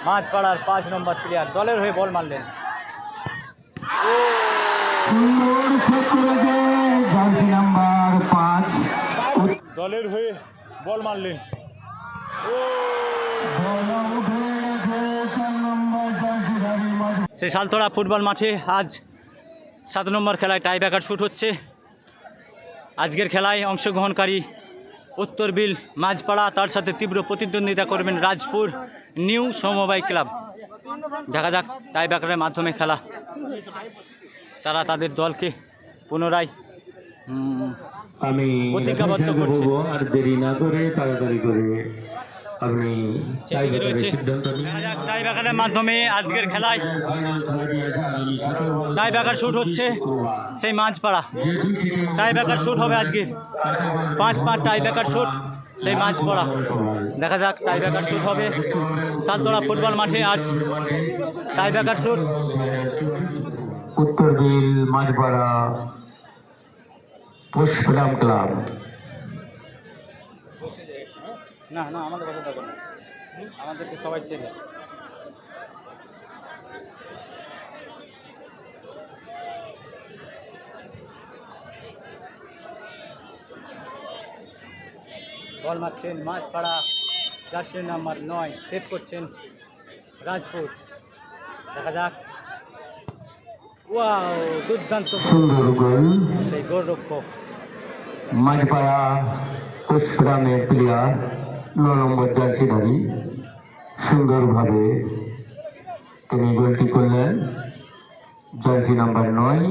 মাঝপাড়ার 5 নম্বর player দলের হয়ে বল মারলেন। দলের হয়ে বল মারলেন। সেই সালতোড়া ফুটবল মাঠে আজ 7 নম্বর খেলায় টাই ব্রেকার শুট হচ্ছে। আজকের খেলায় অংশগ্রহণকারী উত্তর বিল মাঝপাড়া, তার সাথে তীব্র প্রতিদ্বন্দ্বিতা করবেন রাজপুর নিউ সমবায় ক্লাব। দেখা যাক টাই ব্রেকারের মাধ্যমে খেলা তারা তাদের দলকে পুনরায় আমি প্রতিজ্ঞাবদ্ধ করছে। আর দেরি না করে তাড়াতাড়ি করে আপনি টাই ব্রেকারের মাধ্যমে আজকের খেলায় টাই ব্রেকার শুট হচ্ছে সেই মাঝপাড়া। টাই ব্রেকার শুট হবে আজকের 5-5 টাই ব্রেকার শুট সেই মাঝপাড়া। দেখা যাক টাই ব্রেকার শুট হবে সালতোড়া ফুটবল মাঠে আজ টাই ব্রেকার শুট। উত্তর বিল মাঝপাড়া পুষ্পরাম ক্লাব। না না আমাদের কথা থাকবে না, আমাদেরকে সবাই চেনে। বল মারছেন মাঝপাড়া, জার্সি নাম্বার 9 সেভ করছেন রাজপুর। দেখা যাক, ওয়াও দুর্দান্ত সুন্দর গোল সেই গোলরক্ষক মাঝপাড়া পুষ্পরামের প্লেয়ার 9 নম্বর জার্সিধারী সুন্দরভাবে তিনি গোলটি করলেন। জার্সি নাম্বার 9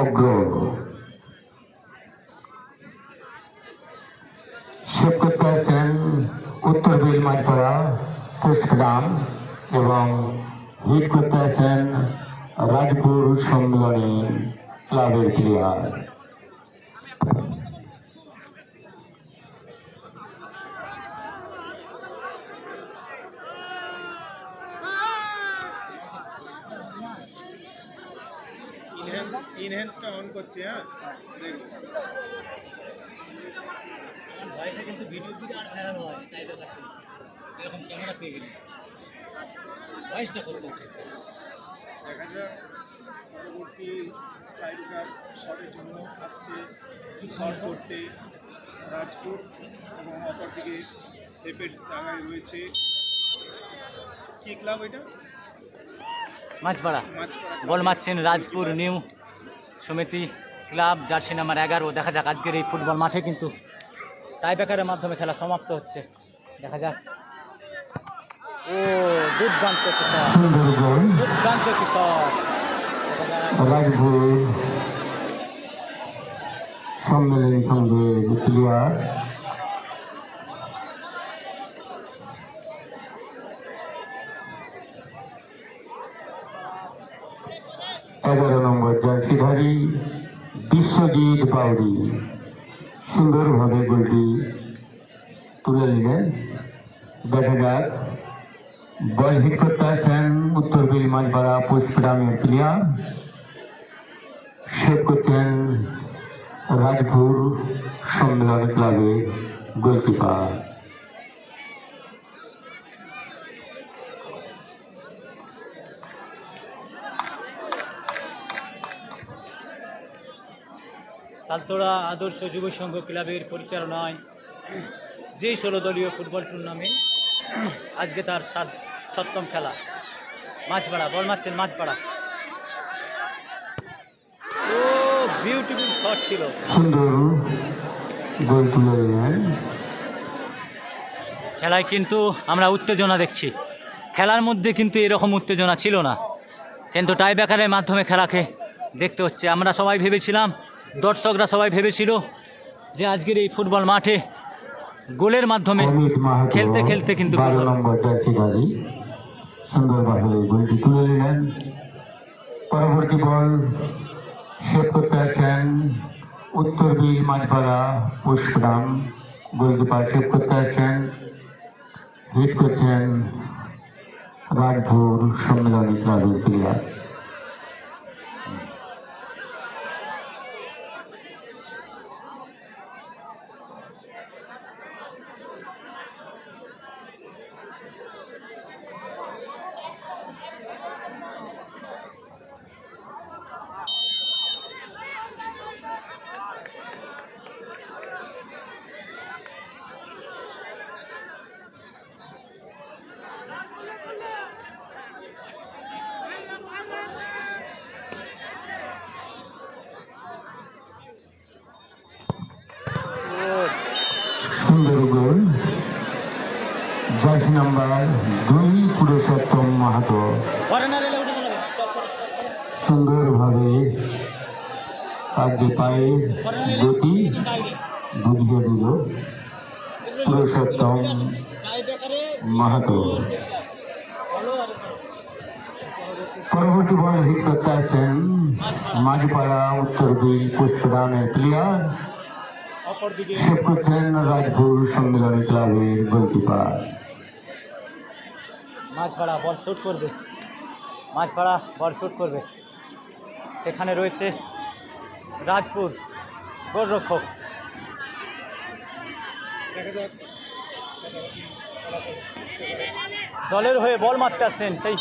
অগ্র সেভ করতে আসেন উত্তর বিল মাঝপাড়া পুষ্পরাম এবং হিট করতে আসেন রাজপুর সম্মেলনী ক্লাবের প্লেয়ার। ইনহ্যান্সটা অন করছে। হ্যাঁ ভয়েসে কিন্তু ভিডিও আর ভাইরাল হয় টাই ব্রেকার শুট এরকম ক্যামেরা পেয়ে গেলে ভয়েসটা করতে হচ্ছে। দেখা যাক পরবর্তী টাইব্রেকার শটের জন্য আসছে শট করতে রাজপুর এবং অপরদিকে সেপের জায়গায় রয়েছে কি ক্লাব এটা? মাঝপাড়া মাঝপাড়া বল মারছেন রাজপুর নিউ সমিতি ক্লাব, জার্সি নাম্বার 11। দেখা যাক আজকের এই ফুটবল মাঠে কিন্তু টাই ব্রেকারের মাধ্যমে খেলা সমাপ্ত হচ্ছে। দেখা যাক, ও দুর্দান্ত কিশোর, সুন্দর গোল দুর্দান্ত কিশোর। রাজপুর সম্মেলনী সংঘের প্লেয়ার এগারো নম্বর জার্সিধারী বিশ্বজিৎ বাউরি সুন্দরভাবে গোলটি তুলে নিলেন। দেখা যাক, বল হিট করতে আসেন উত্তর বিল মাঝপাড়া পুষ্পরামের প্লেয়ার, সেভ করছেন রাজপুর সম্মেলনী ক্লাবের গোলকিপার। সালতোড়া আদর্শ যুব সংঘ ক্লাবের পরিচালনায় যেই 16 দলীয় ফুটবল টুর্নামেন্ট আজকে তার 7ম খেলা। মাঝপাড়া বল মারছেন মাঝপাড়া, ও বিউটিফুল শট ছিল, সুন্দর গোল তুলে নিলেন। খেলায় কিন্তু আমরা উত্তেজনা দেখছি। খেলার মধ্যে কিন্তু এরকম উত্তেজনা ছিল না, কিন্তু টাই ব্রেকারের মাধ্যমে খেলাকে দেখতে হচ্ছে। আমরা সবাই ভেবেছিলাম, দর্শকরা সবাই ভেবেছিল যে আজকের এই ফুটবল মাঠে গোলের মাধ্যমে খেলতে খেলতে কিন্তু 12 নম্বর জার্সিধারী সুন্দরভাবে গোলটি তুলে নিলেন। পরবর্তী বল সেভ করতে আছেন উত্তর বিল মাঝপাড়া পুষ্পরাম, গোলকিপার সেভ করতে আছেন, হিট করছেন রাজপুর সম্মেলনী ক্লাবের প্লেয়ার। মাহাতো সুন্দরভাবে কাজে পায়ে গতি বুঝিয়ে দিল পুরুষোত্তম মাহাতো। পরবর্তী বল হিট করতে আসছেন মাঝপাড়া উত্তর বিল পুষ্পদানের প্লেয়ার, অপরদিকে সেভ করছেন রাজপুর সম্মেলনী ক্লাবের গোলকিপার। মাঝপাড়া বল শুট করবে, মাঝপাড়া বল শুট করবে, সেখানে রয়েছে রাজপুর গোলরক্ষক। দেখা যাক দলের হয়ে বল মারতে আসছেন সেই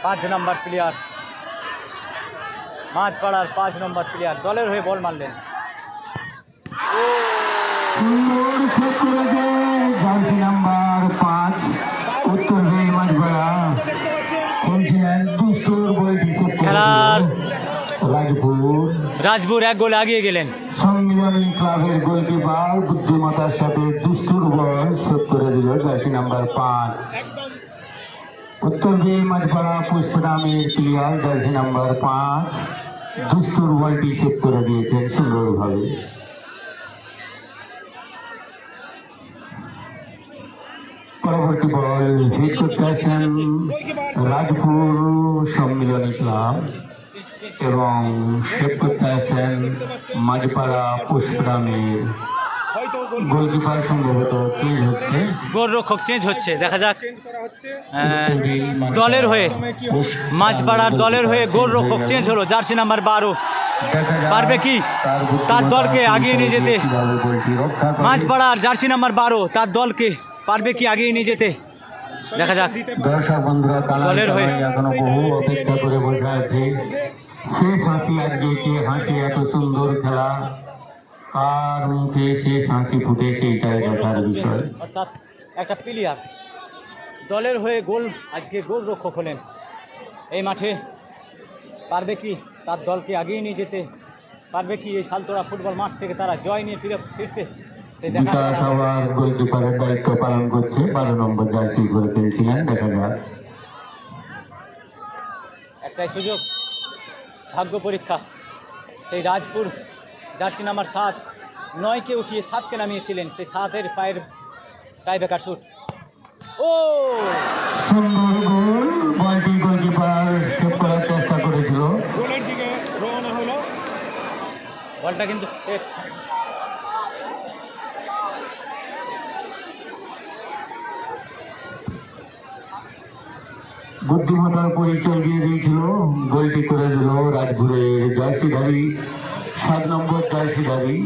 5 নম্বর প্লেয়ার, মাঝপাড়ার 5 নম্বর প্লেয়ার দলের হয়ে বল মারলেন। জার্সি নাম্বার 5 উত্তর বিল মাঝপাড়া খেলছিলেন দুষ্টুর বলটি খেলার রাজপুর রাজপুর 1 গোলে এগিয়ে গেলেন। সম্মিলনী ক্লাবের গোলকিপার বুদ্ধিমতার সাথে দুষ্টুর বল শোধ করে দিল জার্সি নাম্বার 5 একদম উত্তর বিল মাঝপাড়া পুষ্পরামের প্লেয়ার জার্সি নাম্বার 5 দুষ্টুর বলটি সেভ করে দিয়েছেন সুন্দরভাবে। পরবর্তী বল হিট করতে আসেন রাজপুর সম্মিলনী ক্লাব এবং সেভ করতে আসেন মাঝপাড়া পুষ্পরামের। হয়তো গোলকিপার সম্ভবত চেঞ্জ হচ্ছে। গোলরক্ষক চেঞ্জ হচ্ছে, দেখা যাক। চেঞ্জ করা হচ্ছে। দলের হয়ে মাঝপাড়ার দলের হয়ে গোলরক্ষক চেঞ্জ হলো, জার্সি নাম্বার 12 পারবে কি তার দলকে আগিয়ে নিয়ে যেতে? মাঝপাড়ার জার্সি নাম্বার 12 তার দলকে পারবে কি আগিয়ে নিয়ে যেতে? দেখা যাক। দর্শক বন্ধুরা দলের হয়ে এখনো বহু অপেক্ষা করে বসে আছে। শেষ হাসি আজকে কে হাসি, এত সুন্দর খেলা কার মুখে শেষ হাসি ফুটে সেইটাই দেখার বিষয়। অর্থাৎ একটা প্লেয়ার দলের হয়ে গোল আজকে গোলরক্ষক হলেন। এই মাঠে পারবে কি তার দলকে আগিয়ে নিয়ে যেতে? পারবে কি এই শালতোড়া ফুটবল মাঠ থেকে তারা জয় নিয়ে ফিরতে? সেই দেখা বিকাশ আবার গোলকিপারের দায়িত্ব পালন করছে, 12 নম্বর জার্সি করে খেলছিলেন। দেখা যাক। একটাই সুযোগ, ভাগ্য পরীক্ষা। সেই রাজপুর জার্সি নাম্বার 7 9কে উঠিয়ে 7কে নামিয়েছিলেন, সেই 7-এর পায়ের টাইব্রেকার শুট। ও সুন্দর গোল, বলটি গোলকিপার সেভ করার চেষ্টা করেছিল। গোলের দিকে রওনা হলো। বলটা কিন্তু সেফ। বুদ্ধিমতার পরিচয় দিয়ে দিয়েছিল, গোলটি করে দিল রাজপুরের জার্সিধারী 7 নম্বর জার্সিধারী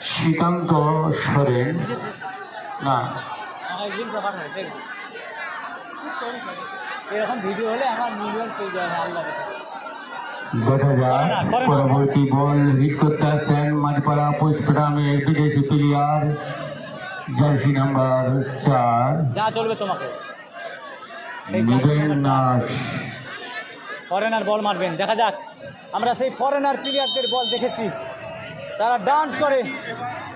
শ্রীকান্ত সরেন। না, এরকম ভিডিও হলে আমার মিলিয়ন পেয়ে যায় না, আল্লাহ দেখা যাক। পরবর্তী বল হিট করতে আসছেন মাঝপাড়া পুষ্পরামের বিদেশি প্লেয়ার জার্সি নাম্বার 4 যা চলবে তোমাকে। ফরেনার বল মারবেন, দেখা যাক। আমরা সেই ফরেনার প্লেয়ারদের বল দেখেছি, তারা ডান্স করে,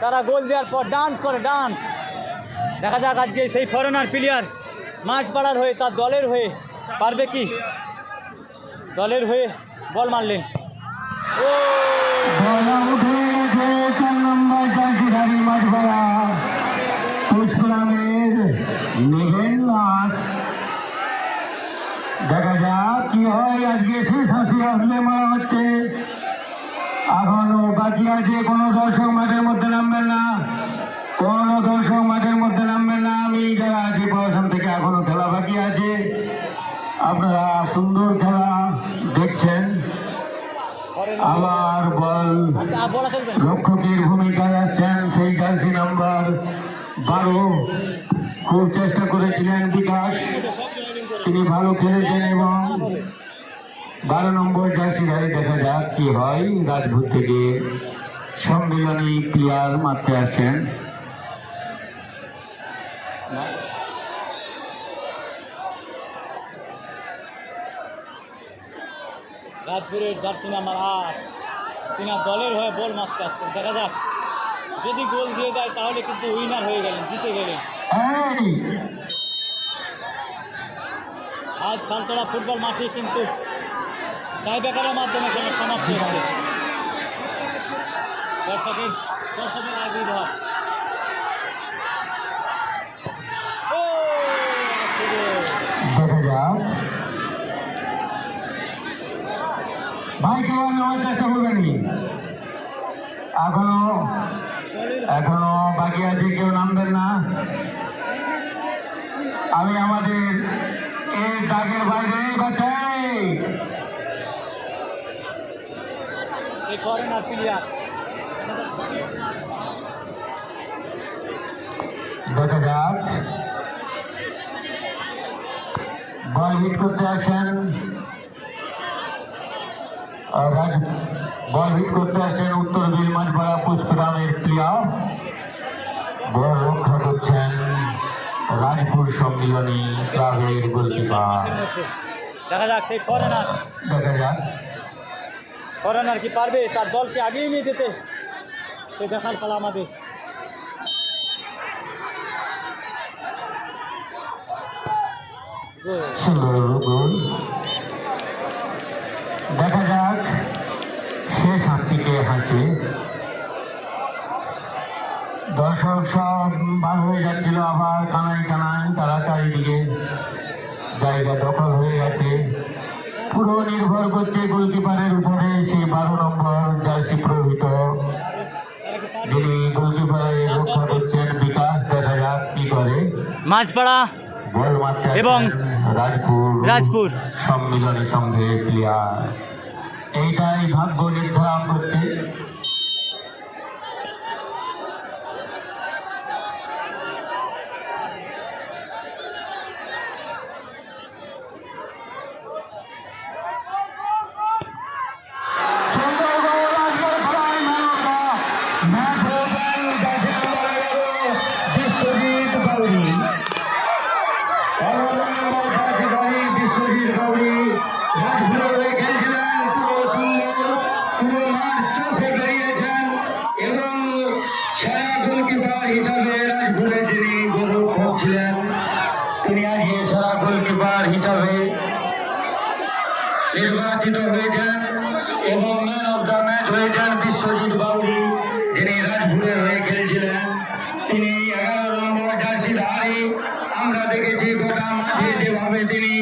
তারা গোল দেওয়ার পর ডান্স করে, ডান্স। দেখা যাক আজকে সেই ফরেনার প্লেয়ার মাঝপাড়ার হয়ে তার দলের হয়ে পারবে কি? দলের হয়ে বল মারলেন। ও মাঝপাড়া পুষ্পরামের দেখা যাক কি হয়। আজকে শেষ হাসি আসলে মনে হচ্ছে এখনো বাকি আছে। কোনো দর্শক মাঠের মধ্যে নামবেন না, কোনো দর্শক মাঠের মধ্যে নামবেন না। আমি যারা আছি প্রশাসন থেকে, এখনো খেলা বাকি আছে। আপনারা সুন্দর খেলা দেখছেন। আবার বল রক্ষকের ভূমিকায় আসছেন সেই জার্সি নাম্বার 12। খুব চেষ্টা করেছিলেন বিকাশ, তিনি ভালো খেলেছেন এবং 12 নম্বর জার্সিধারী। দেখা যাক কি হয়। রাজপুর থেকে সম্মিলনী প্লেয়ার মারতে আসছেন। রাজপুরের জার্সি নাম্বার 8 তিনি দলের হয়ে বল মারতে আসছেন। দেখা যাক, যদি গোল দিয়ে দেয় তাহলে কিন্তু উইনার হয়ে গেলেন, জিতে গেলেন। আজ সালতলা ফুটবল মাঠে কিন্তু টাইব্রেকারের মাধ্যমে খেলা সমাপ্ত হচ্ছে। দর্শকের আগে ধর দেখা যাক ভাই কেউ নেওয়ার চেষ্টা করবেন এখনো বাকি আছে, কেউ নামবেন না। আমি আমাদের এই দাগের বাইরে বাঁচাই। এই ফরেনার প্লেয়ার দেখা যাক বল হিট করতে আসেন উত্তর বিল মাঝপাড়া পুষ্পরামের প্লেয়ার। বল রক্ষা করছেন রাজপুর সম্মিলনী ক্লাবের গোলকিপার। দেখা যাক সেই ফরেনার কি পারবে তার দলকে আগিয়ে নিয়ে যেতে, সে দেখার খেলা আমাদের। সুন্দর গোল। দেখা যাক শেষ হাসিকে হাসি। দর্শক সব বার হয়ে যাচ্ছিল, আবার কানায় তারা চারিদিকে জায়গা দখল হয়ে গেছে। পুরো নির্ভর করছে গোলকিপারের উপরে, সেই 12 নম্বর জার্সি প্রহিত যিনি গোলকিপারে রক্ষা করছেন বিকাশ। দেখা যাক কি করে। মাঝপাড়া বল মারতে এবং রাজপুর সম্মিলনী সংঘের প্লেয়ার। এইটাই ভাগ্য নির্ধারণ করছে। তিনি আজকে সেরা গোলকিপার হিসাবে নির্বাচিত হয়েছেন এবং ম্যান অব দ্য ম্যাচ হয়েছেন বিশ্বজিৎ বাউরি, যিনি রাজপুরের হয়ে খেলেছিলেন। তিনি 11 নম্বর জার্সিধারী। আমরা দেখেছি গোটা মাঠে যেভাবে তিনি